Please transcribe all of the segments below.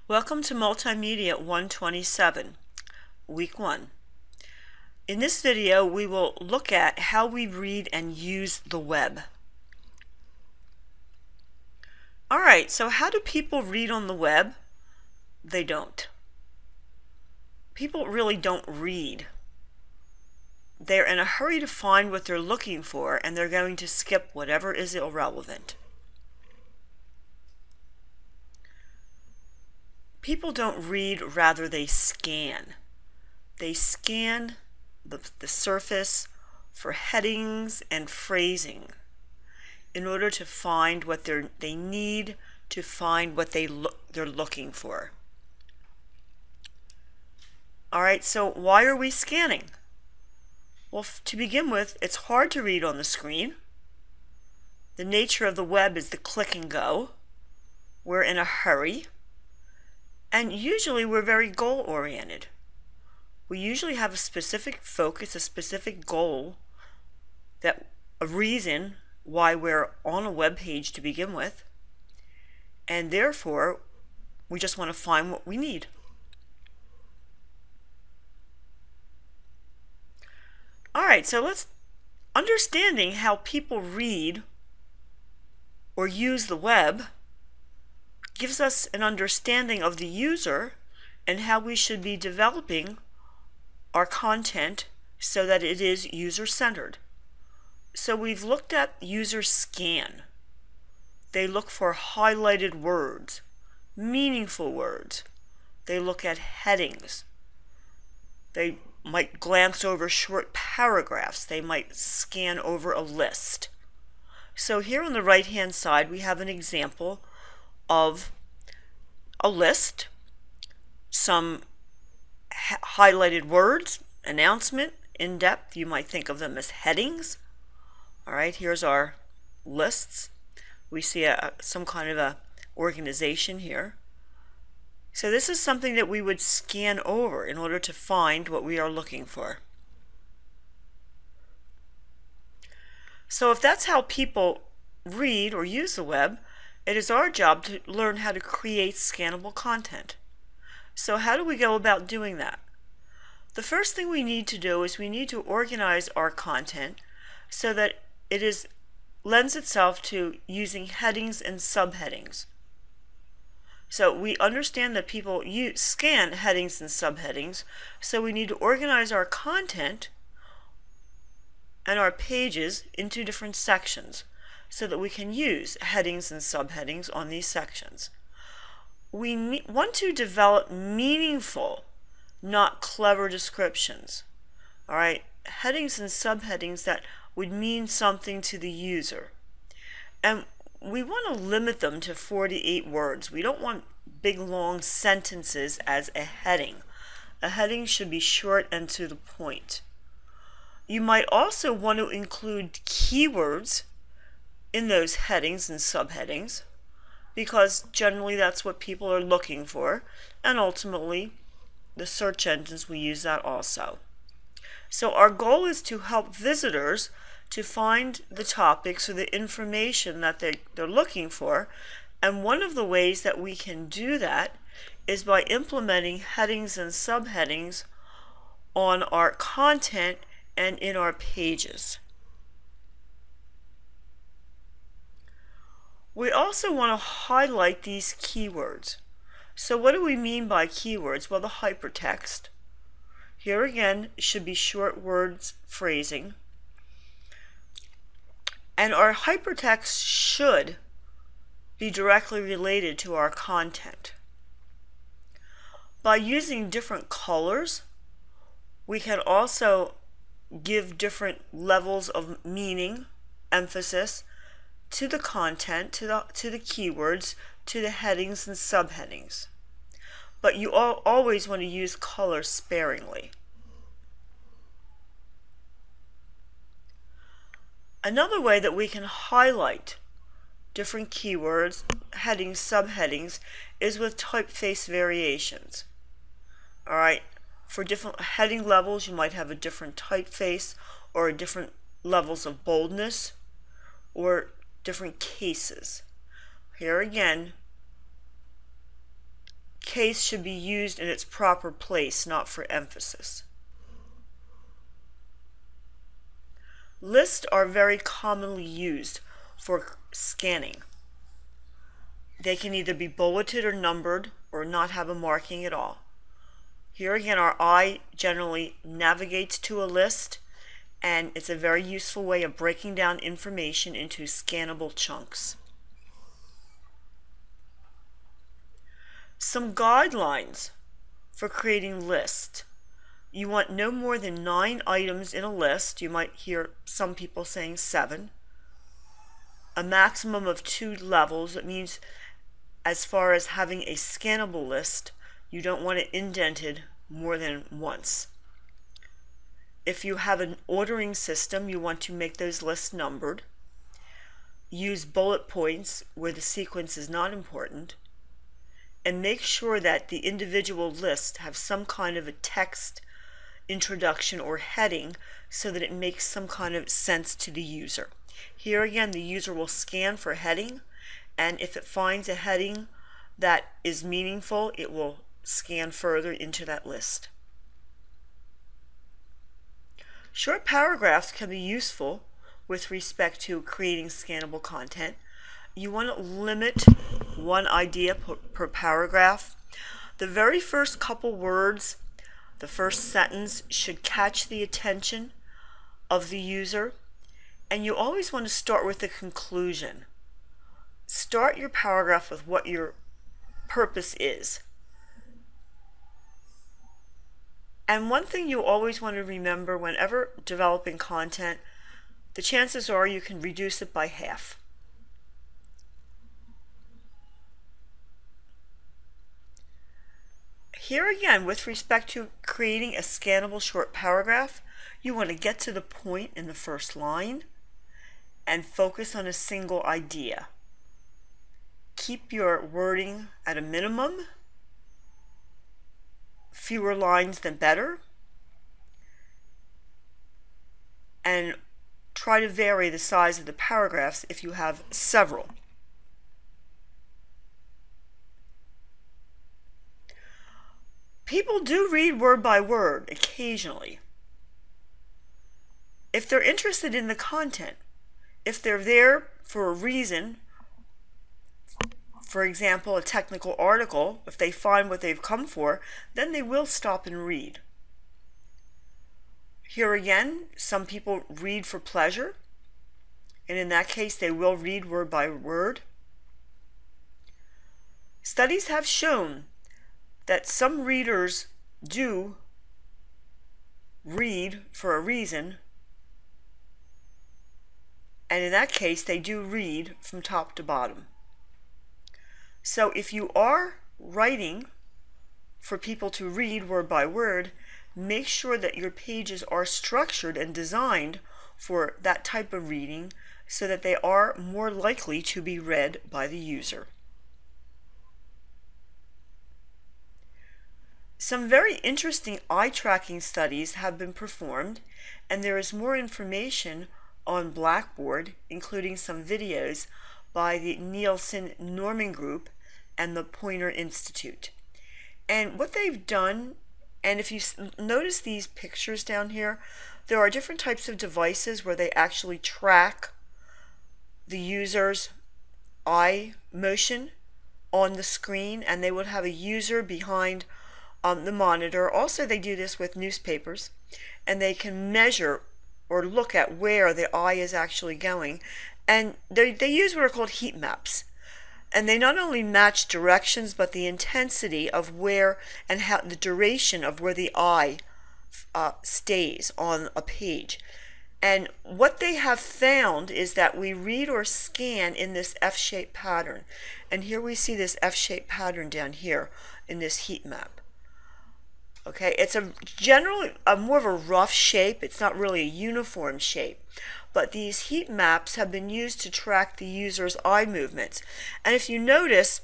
Welcome to Multimedia 127, Week 1. In this video, we will look at how we read and use the web. Alright, so how do people read on the web? They don't. People really don't read. They're in a hurry to find what they're looking for, and they're going to skip whatever is irrelevant. People don't read, rather they scan. They scan the surface for headings and phrasing in order to find what they need to find what they're looking for. Alright, so why are we scanning? Well, to begin with, it's hard to read on the screen. The nature of the web is the click and go. We're in a hurry. And usually we're very goal-oriented. We usually have a specific focus, a specific goal, a reason why we're on a web page to begin with, and therefore we just want to find what we need. Alright, so understanding how people read or use the web gives us an understanding of the user and how we should be developing our content so that it is user-centered. So we've looked at user scan. They look for highlighted words, meaningful words. They look at headings. They might glance over short paragraphs. They might scan over a list. So here on the right-hand side we have an example of a list, some highlighted words, announcement, in-depth. You might think of them as headings. Alright, here's our lists. We see some kind of a organization here. So this is something that we would scan over in order to find what we are looking for. So if that's how people read or use the web, it is our job to learn how to create scannable content. So how do we go about doing that? The first thing we need to do is we need to organize our content so that it lends itself to using headings and subheadings. So we understand that people scan headings and subheadings, so we need to organize our content and our pages into different sections, so that we can use headings and subheadings on these sections. We want to develop meaningful, not clever descriptions. Alright, headings and subheadings that would mean something to the user. And we want to limit them to 48 words. We don't want big long sentences as a heading. A heading should be short and to the point. You might also want to include keywords in those headings and subheadings, because generally that's what people are looking for, and ultimately the search engines will use that also. So our goal is to help visitors to find the topics or the information that they're looking for, and one of the ways that we can do that is by implementing headings and subheadings on our content and in our pages. We also want to highlight these keywords. So what do we mean by keywords? Well, the hypertext. Here again should be short words, phrasing. And our hypertext should be directly related to our content. By using different colors, we can also give different levels of meaning, emphasis, to the content, to the keywords, to the headings and subheadings. But you always want to use color sparingly. Another way that we can highlight different keywords, headings, subheadings, is with typeface variations. Alright, for different heading levels you might have a different typeface or different levels of boldness or different cases. Here again, case should be used in its proper place, not for emphasis. Lists are very commonly used for scanning. They can either be bulleted or numbered or not have a marking at all. Here again, our eye generally navigates to a list, and it's a very useful way of breaking down information into scannable chunks. Some guidelines for creating lists. You want no more than 9 items in a list. You might hear some people saying 7. A maximum of 2 levels. It means as far as having a scannable list, you don't want it indented more than once. If you have an ordering system, you want to make those lists numbered. Use bullet points where the sequence is not important. And make sure that the individual lists have some kind of a text introduction or heading so that it makes some kind of sense to the user. Here again, the user will scan for heading, and if it finds a heading that is meaningful, it will scan further into that list. Short paragraphs can be useful with respect to creating scannable content. You want to limit one idea per paragraph. The very first couple words, the first sentence, should catch the attention of the user, and you always want to start with the conclusion. Start your paragraph with what your purpose is. And one thing you always want to remember whenever developing content, the chances are you can reduce it by half. Here again, with respect to creating a scannable short paragraph, you want to get to the point in the first line and focus on a single idea. Keep your wording at a minimum. Fewer lines than better. And try to vary the size of the paragraphs if you have several. People do read word by word occasionally. If they're interested in the content, if they're there for a reason, for example, a technical article, if they find what they've come for, then they will stop and read. Here again, some people read for pleasure, and in that case they will read word by word. Studies have shown that some readers do read for a reason, and in that case they do read from top to bottom. So if you are writing for people to read word by word, make sure that your pages are structured and designed for that type of reading so that they are more likely to be read by the user. Some very interesting eye tracking studies have been performed, and there is more information on Blackboard, including some videos by the Nielsen Norman Group and the Poynter Institute. And what they've done, and if you notice these pictures down here, there are different types of devices where they actually track the user's eye motion on the screen, and they would have a user behind the monitor. Also, they do this with newspapers, and they can measure or look at where the eye is actually going, and they use what are called heat maps, and they not only match directions but the intensity of where and how the duration of where the eye stays on a page. And what they have found is that we read or scan in this F-shaped pattern, and here we see this F-shaped pattern down here in this heat map. Okay, it's generally more of a rough shape. It's not really a uniform shape, but these heat maps have been used to track the user's eye movements. And if you notice,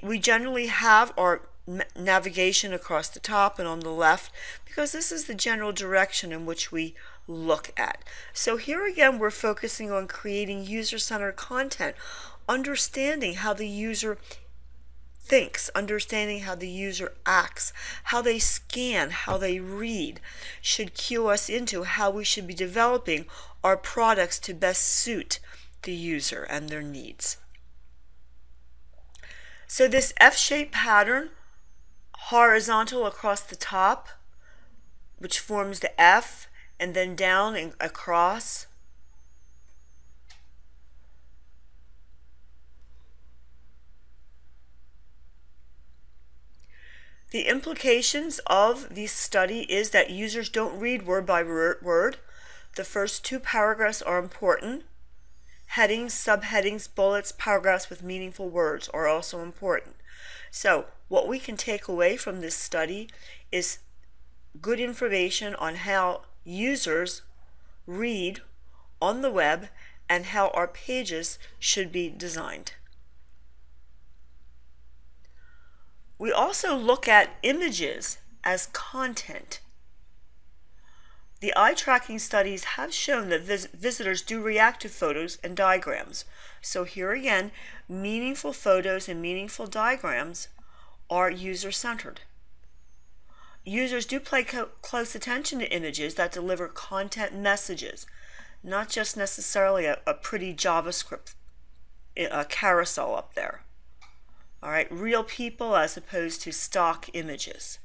we generally have our navigation across the top and on the left because this is the general direction in which we look at. So here again, we're focusing on creating user-centered content, understanding how the user thinks, understanding how the user acts, how they scan, how they read, should cue us into how we should be developing our products to best suit the user and their needs. So this F-shaped pattern, horizontal across the top, which forms the F, and then down and across. The implications of this study is that users don't read word by word. The first two paragraphs are important. Headings, subheadings, bullets, paragraphs with meaningful words are also important. So what we can take away from this study is good information on how users read on the web and how our pages should be designed. We also look at images as content. The eye tracking studies have shown that visitors do react to photos and diagrams. So here again, meaningful photos and meaningful diagrams are user-centered. Users do pay close attention to images that deliver content messages, not just necessarily a pretty JavaScript carousel up there. All right, real people as opposed to stock images.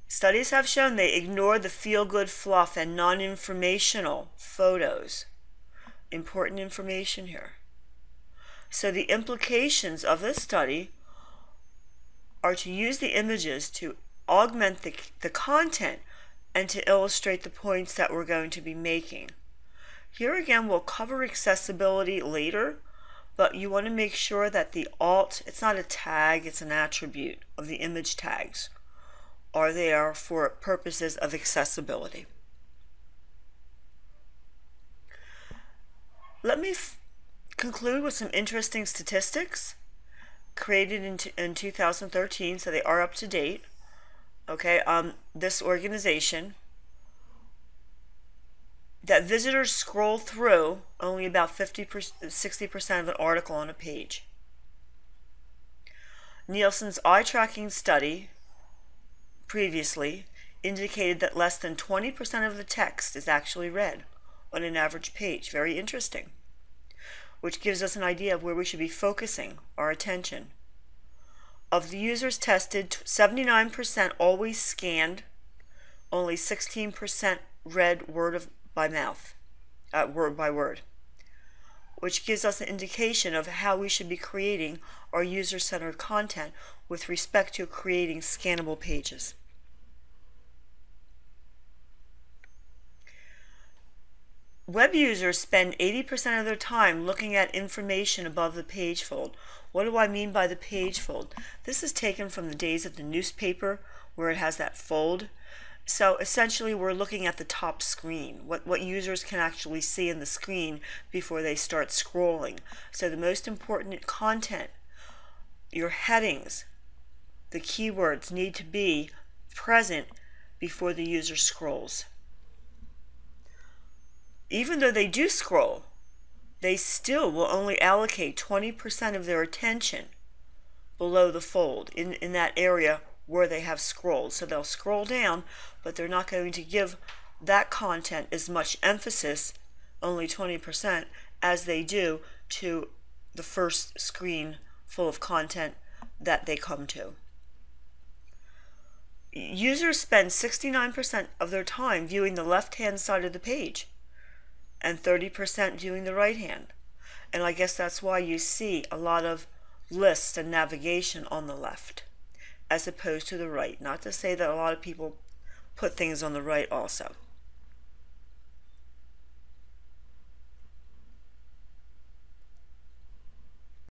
Studies have shown they ignore the feel-good fluff and non-informational photos. Important information here. So the implications of this study are to use the images to augment the content and to illustrate the points that we're going to be making. Here again, we'll cover accessibility later, but you want to make sure that the alt, it's not a tag, it's an attribute of the image tags, are there for purposes of accessibility. Let me conclude with some interesting statistics created in 2013, so they are up to date. Okay, this organization, that visitors scroll through only about 60% of an article on a page. Nielsen's eye tracking study previously indicated that less than 20% of the text is actually read on an average page. Very interesting. Which gives us an idea of where we should be focusing our attention. Of the users tested, 79% always scanned, only 16% read word by mouth, word by word, which gives us an indication of how we should be creating our user-centered content with respect to creating scannable pages. Web users spend 80% of their time looking at information above the page fold. What do I mean by the page fold? This is taken from the days of the newspaper where it has that fold. So essentially we're looking at the top screen, what users can actually see in the screen before they start scrolling. So the most important content, your headings, the keywords need to be present before the user scrolls. Even though they do scroll, they still will only allocate 20% of their attention below the fold in that area where they have scrolled. So they'll scroll down, but they're not going to give that content as much emphasis, only 20%, as they do to the first screen full of content that they come to. Users spend 69% of their time viewing the left-hand side of the page and 30% viewing the right hand. And I guess that's why you see a lot of lists and navigation on the left as opposed to the right. Not to say that a lot of people put things on the right also.